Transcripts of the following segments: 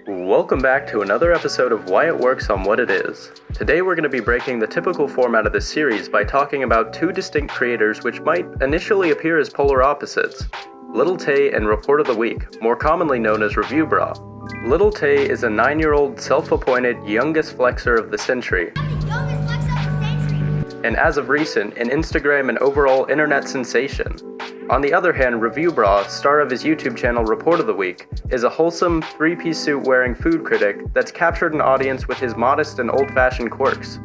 Welcome back to another episode of Why It Works on What It Is. Today we're going to be breaking the typical format of this series by talking about two distinct creators which might initially appear as polar opposites, Lil Tay and Report of the Week, more commonly known as ReviewBra. Lil Tay is a 9-year-old self-appointed youngest flexer of the century. And as of recent, an Instagram and overall internet sensation. On the other hand, ReviewBra, star of his YouTube channel Report of the Week, is a wholesome, three-piece suit wearing food critic that's captured an audience with his modest and old-fashioned quirks.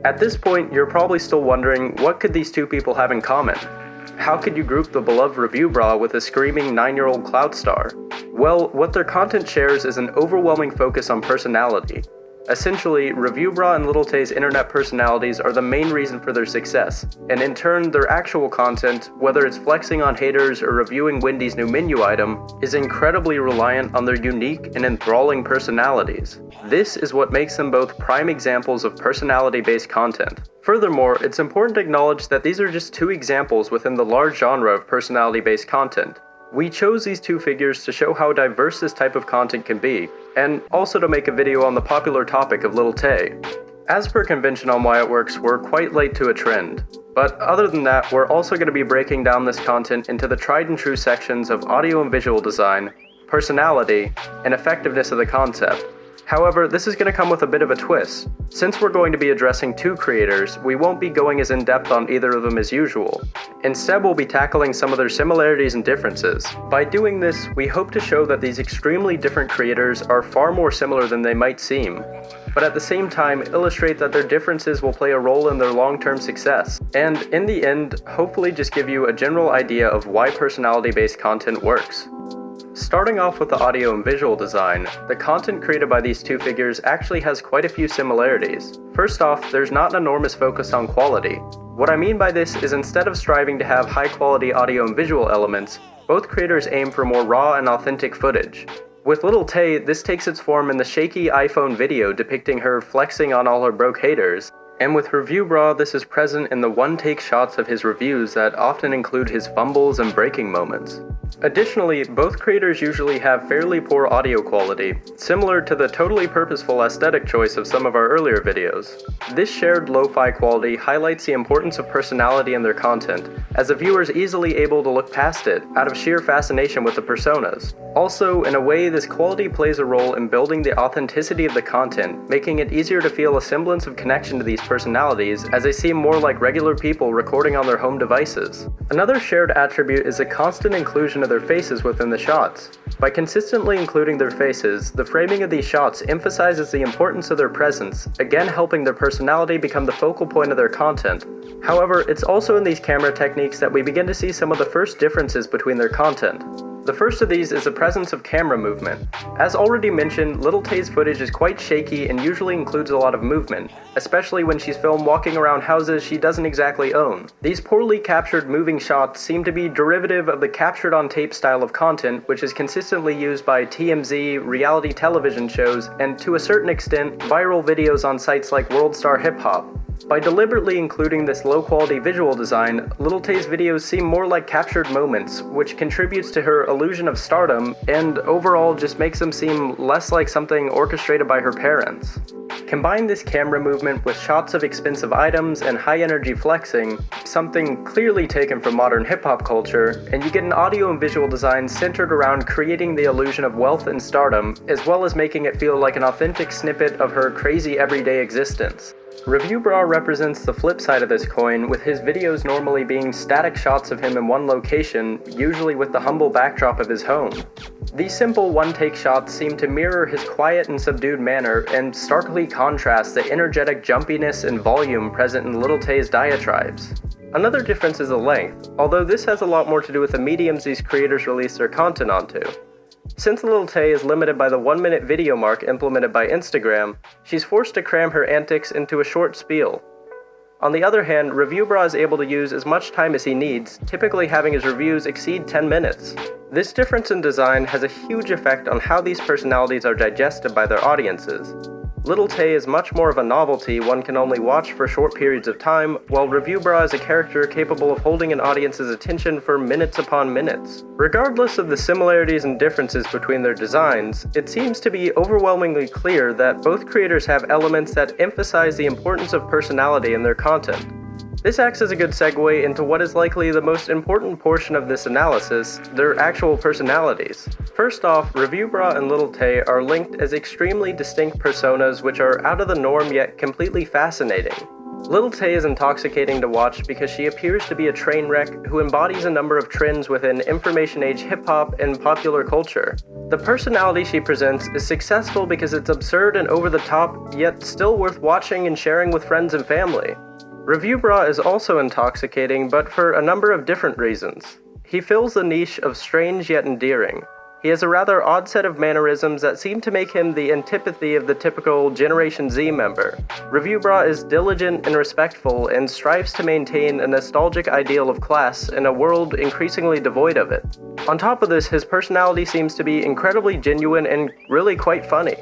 At this point, you're probably still wondering, what could these two people have in common? How could you group the beloved ReviewBra with a screaming 9-year-old clout star? Well, what their content shares is an overwhelming focus on personality. Essentially, ReviewBra and Lil Tay's internet personalities are the main reason for their success, and in turn, their actual content, whether it's flexing on haters or reviewing Wendy's new menu item, is incredibly reliant on their unique and enthralling personalities. This is what makes them both prime examples of personality-based content. Furthermore, it's important to acknowledge that these are just two examples within the large genre of personality-based content. We chose these two figures to show how diverse this type of content can be, and also to make a video on the popular topic of Lil Tay. As per convention on Why It Works, we're quite late to a trend. But other than that, we're also going to be breaking down this content into the tried and true sections of audio and visual design, personality, and effectiveness of the concept. However, this is going to come with a bit of a twist. Since we're going to be addressing two creators, we won't be going as in-depth on either of them as usual. Instead, we'll be tackling some of their similarities and differences. By doing this, we hope to show that these extremely different creators are far more similar than they might seem, but at the same time illustrate that their differences will play a role in their long-term success, and in the end, hopefully just give you a general idea of why personality-based content works. Starting off with the audio and visual design, the content created by these two figures actually has quite a few similarities. First off, there's not an enormous focus on quality. What I mean by this is instead of striving to have high-quality audio and visual elements, both creators aim for more raw and authentic footage. With Lil Tay, this takes its form in the shaky iPhone video depicting her flexing on all her broke haters, and with ReviewBra, this is present in the one-take shots of his reviews that often include his fumbles and breaking moments. Additionally, both creators usually have fairly poor audio quality, similar to the totally purposeful aesthetic choice of some of our earlier videos. This shared lo-fi quality highlights the importance of personality in their content, as the viewer is easily able to look past it, out of sheer fascination with the personas. Also, in a way, this quality plays a role in building the authenticity of the content, making it easier to feel a semblance of connection to these personalities, as they seem more like regular people recording on their home devices. Another shared attribute is the constant inclusion of their faces within the shots. By consistently including their faces, the framing of these shots emphasizes the importance of their presence, again helping their personality become the focal point of their content. However, it's also in these camera techniques that we begin to see some of the first differences between their content. The first of these is the presence of camera movement. As already mentioned, Lil Tay's footage is quite shaky and usually includes a lot of movement, especially when she's filmed walking around houses she doesn't exactly own. These poorly captured moving shots seem to be derivative of the captured on tape style of content, which is consistently used by TMZ, reality television shows, and to a certain extent, viral videos on sites like World Star Hip Hop. By deliberately including this low-quality visual design, Lil Tay's videos seem more like captured moments, which contributes to her illusion of stardom, and overall just makes them seem less like something orchestrated by her parents. Combine this camera movement with shots of expensive items and high-energy flexing, something clearly taken from modern hip-hop culture, and you get an audio and visual design centered around creating the illusion of wealth and stardom, as well as making it feel like an authentic snippet of her crazy everyday existence. ReviewBra represents the flip side of this coin, with his videos normally being static shots of him in one location, usually with the humble backdrop of his home. These simple one-take shots seem to mirror his quiet and subdued manner and starkly contrast the energetic jumpiness and volume present in Lil Tay's diatribes. Another difference is the length, although this has a lot more to do with the mediums these creators release their content onto. Since Lil Tay is limited by the 1-minute video mark implemented by Instagram, she's forced to cram her antics into a short spiel. On the other hand, ReviewBra is able to use as much time as he needs, typically having his reviews exceed 10 minutes. This difference in design has a huge effect on how these personalities are digested by their audiences. Lil Tay is much more of a novelty one can only watch for short periods of time, while ReviewBra is a character capable of holding an audience's attention for minutes upon minutes. Regardless of the similarities and differences between their designs, it seems to be overwhelmingly clear that both creators have elements that emphasize the importance of personality in their content. This acts as a good segue into what is likely the most important portion of this analysis, their actual personalities. First off, ReviewBra and Lil Tay are linked as extremely distinct personas which are out of the norm yet completely fascinating. Lil Tay is intoxicating to watch because she appears to be a train wreck who embodies a number of trends within information age hip-hop and popular culture. The personality she presents is successful because it's absurd and over the top, yet still worth watching and sharing with friends and family. ReviewBra is also intoxicating, but for a number of different reasons. He fills the niche of strange yet endearing. He has a rather odd set of mannerisms that seem to make him the antipathy of the typical Generation Z member. ReviewBra is diligent and respectful and strives to maintain a nostalgic ideal of class in a world increasingly devoid of it. On top of this, his personality seems to be incredibly genuine and really quite funny.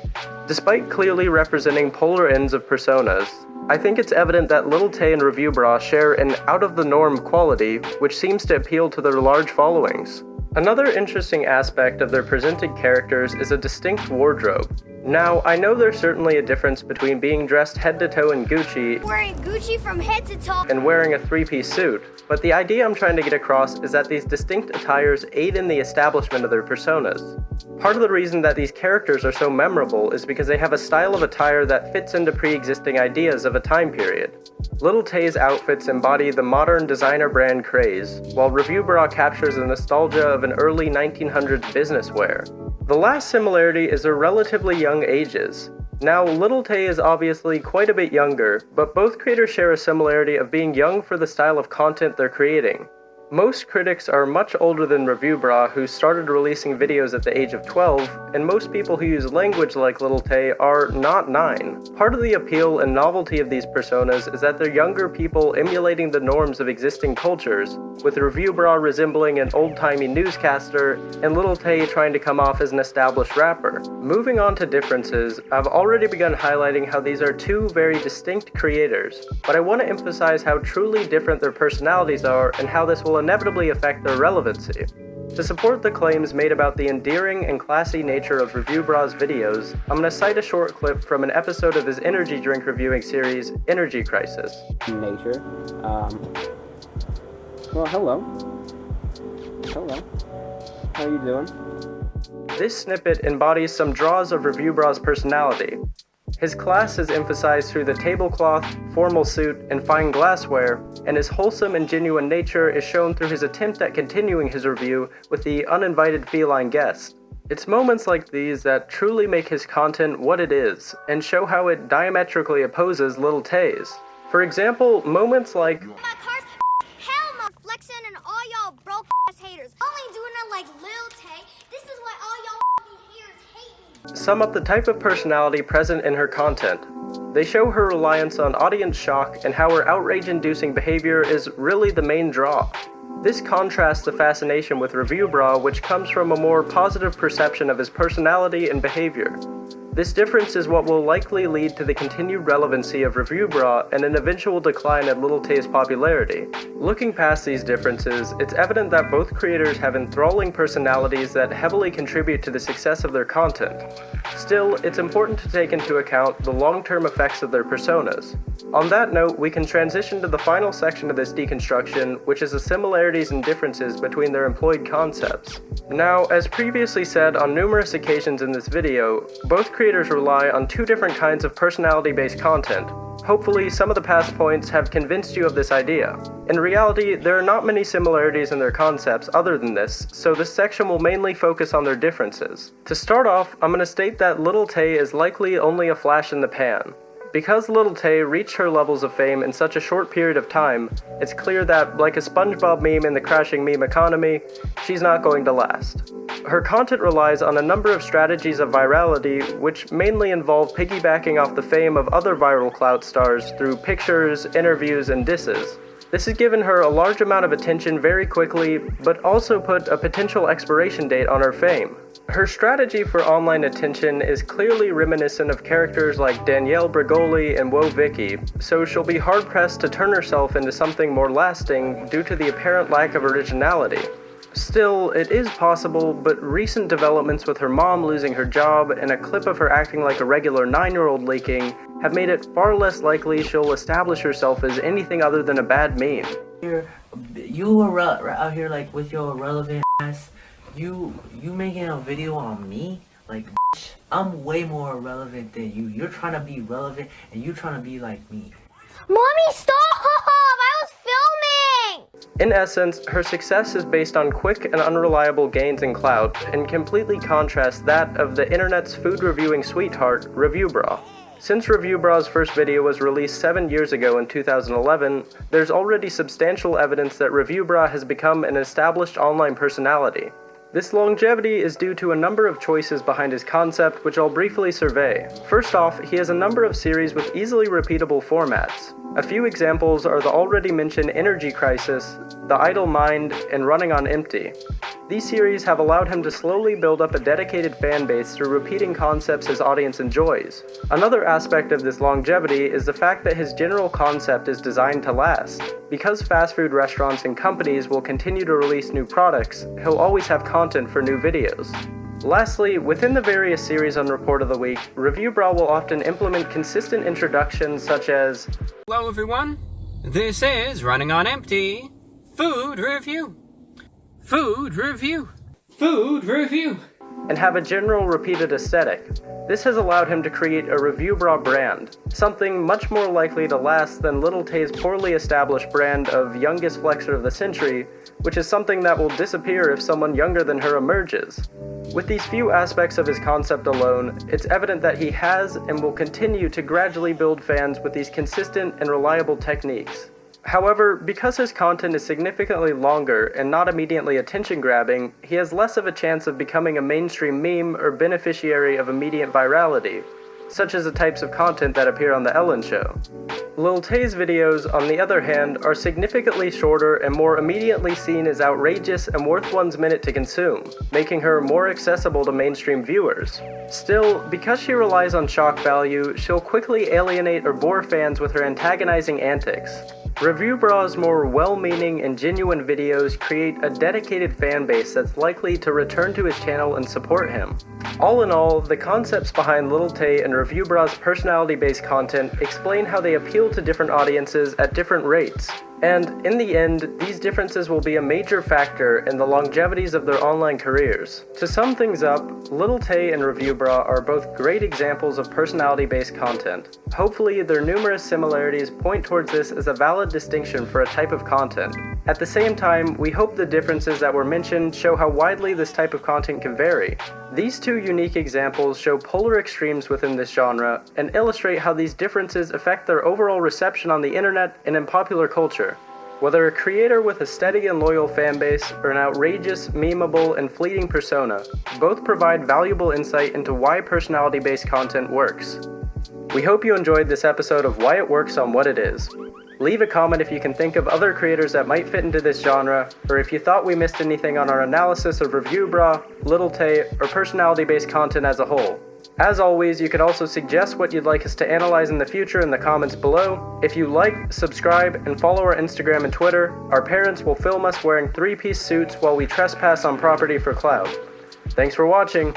Despite clearly representing polar ends of personas, I think it's evident that Lil Tay and ReviewBra share an out-of-the-norm quality which seems to appeal to their large followings. Another interesting aspect of their presented characters is a distinct wardrobe. Now, I know there's certainly a difference between being dressed head to toe in Gucci, wearing Gucci from head to toe, and wearing a three-piece suit, but the idea I'm trying to get across is that these distinct attires aid in the establishment of their personas. Part of the reason that these characters are so memorable is because they have a style of attire that fits into pre-existing ideas of a time period. Lil Tay's outfits embody the modern designer brand craze, while ReviewBra captures the nostalgia of an early 1900s business wear. The last similarity is their relatively young ages. Now, Lil Tay is obviously quite a bit younger, but both creators share a similarity of being young for the style of content they're creating. Most critics are much older than ReviewBra, who started releasing videos at the age of 12, and most people who use language like Lil Tay are not 9. Part of the appeal and novelty of these personas is that they're younger people emulating the norms of existing cultures, with ReviewBra resembling an old-timey newscaster, and Lil Tay trying to come off as an established rapper. Moving on to differences, I've already begun highlighting how these are two very distinct creators, but I want to emphasize how truly different their personalities are and how this will inevitably affect their relevancy. To support the claims made about the endearing and classy nature of ReviewBra's videos, I'm going to cite a short clip from an episode of his energy drink reviewing series, Energy Crisis. Nature. Well, hello. Hello. How are you doing? This snippet embodies some draws of ReviewBra's personality. His class is emphasized through the tablecloth, formal suit, and fine glassware, and his wholesome and genuine nature is shown through his attempt at continuing his review with the uninvited feline guest. It's moments like these that truly make his content what it is, and show how it diametrically opposes Lil Tay's. For example, moments like, my car's hell no, flexing and all y'all broke ass haters. Only doing it like Lil Tay. This is why all y'all haters hate me. sum up the type of personality present in her content. They show her reliance on audience shock and how her outrage-inducing behavior is really the main draw. This contrasts the fascination with ReviewBra, which comes from a more positive perception of his personality and behavior. This difference is what will likely lead to the continued relevancy of ReviewBra and an eventual decline in Lil Tay's popularity. Looking past these differences, it's evident that both creators have enthralling personalities that heavily contribute to the success of their content. Still, it's important to take into account the long-term effects of their personas. On that note, we can transition to the final section of this deconstruction, which is the similarities and differences between their employed concepts. Now, as previously said on numerous occasions in this video, both creators rely on two different kinds of personality-based content. Hopefully, some of the past points have convinced you of this idea. In reality, there are not many similarities in their concepts other than this, so this section will mainly focus on their differences. To start off, I'm going to state that Lil Tay is likely only a flash in the pan. Because Lil Tay reached her levels of fame in such a short period of time, it's clear that, like a SpongeBob meme in the crashing meme economy, she's not going to last. Her content relies on a number of strategies of virality, which mainly involve piggybacking off the fame of other viral clout stars through pictures, interviews, and disses. This has given her a large amount of attention very quickly, but also put a potential expiration date on her fame. Her strategy for online attention is clearly reminiscent of characters like Danielle Bregoli and Woah Vicky, so she'll be hard-pressed to turn herself into something more lasting due to the apparent lack of originality. Still, it is possible, but recent developments with her mom losing her job and a clip of her acting like a regular 9-year-old leaking have made it far less likely she'll establish herself as anything other than a bad meme. You were out here like with your relevant ass. You making a video on me? Like, bitch, I'm way more relevant than you. You're trying to be relevant and you trying to be like me. Mommy, stop! I was filming! In essence, her success is based on quick and unreliable gains in clout, and completely contrasts that of the internet's food reviewing sweetheart, ReviewBra. Since ReviewBra's first video was released 7 years ago in 2011, there's already substantial evidence that ReviewBra has become an established online personality. This longevity is due to a number of choices behind his concept, which I'll briefly survey. First off, he has a number of series with easily repeatable formats. A few examples are the already mentioned Energy Crisis, The Idle Mind, and Running on Empty. These series have allowed him to slowly build up a dedicated fan base through repeating concepts his audience enjoys. Another aspect of this longevity is the fact that his general concept is designed to last. Because fast food restaurants and companies will continue to release new products, he'll always have content for new videos. Lastly, within the various series on Report of the Week, ReviewBra will often implement consistent introductions such as, "Hello everyone, this is Running on Empty, Food Review, Food Review, Food Review," and have a general repeated aesthetic. This has allowed him to create a ReviewBra brand, something much more likely to last than Lil Tay's poorly established brand of youngest flexer of the century, which is something that will disappear if someone younger than her emerges. With these few aspects of his concept alone, it's evident that he has and will continue to gradually build fans with these consistent and reliable techniques. However, because his content is significantly longer and not immediately attention-grabbing, he has less of a chance of becoming a mainstream meme or beneficiary of immediate virality, such as the types of content that appear on The Ellen Show. Lil Tay's videos, on the other hand, are significantly shorter and more immediately seen as outrageous and worth one's minute to consume, making her more accessible to mainstream viewers. Still, because she relies on shock value, she'll quickly alienate or bore fans with her antagonizing antics. ReviewBra's more well-meaning and genuine videos create a dedicated fan base that's likely to return to his channel and support him. All in all, the concepts behind Lil Tay and ReviewBra's personality-based content explain how they appeal to different audiences at different rates. And, in the end, these differences will be a major factor in the longevities of their online careers. To sum things up, Lil Tay and ReviewBra are both great examples of personality-based content. Hopefully, their numerous similarities point towards this as a valid distinction for a type of content. At the same time, we hope the differences that were mentioned show how widely this type of content can vary. These two unique examples show polar extremes within this genre and illustrate how these differences affect their overall reception on the internet and in popular culture. Whether a creator with a steady and loyal fanbase or an outrageous, memeable, and fleeting persona, both provide valuable insight into why personality-based content works. We hope you enjoyed this episode of Why It Works on What It Is. Leave a comment if you can think of other creators that might fit into this genre, or if you thought we missed anything on our analysis of ReviewBra, Lil Tay, or personality-based content as a whole. As always, you can also suggest what you'd like us to analyze in the future in the comments below. If you like, subscribe, and follow our Instagram and Twitter, our parents will film us wearing three-piece suits while we trespass on property for clout. Thanks for watching!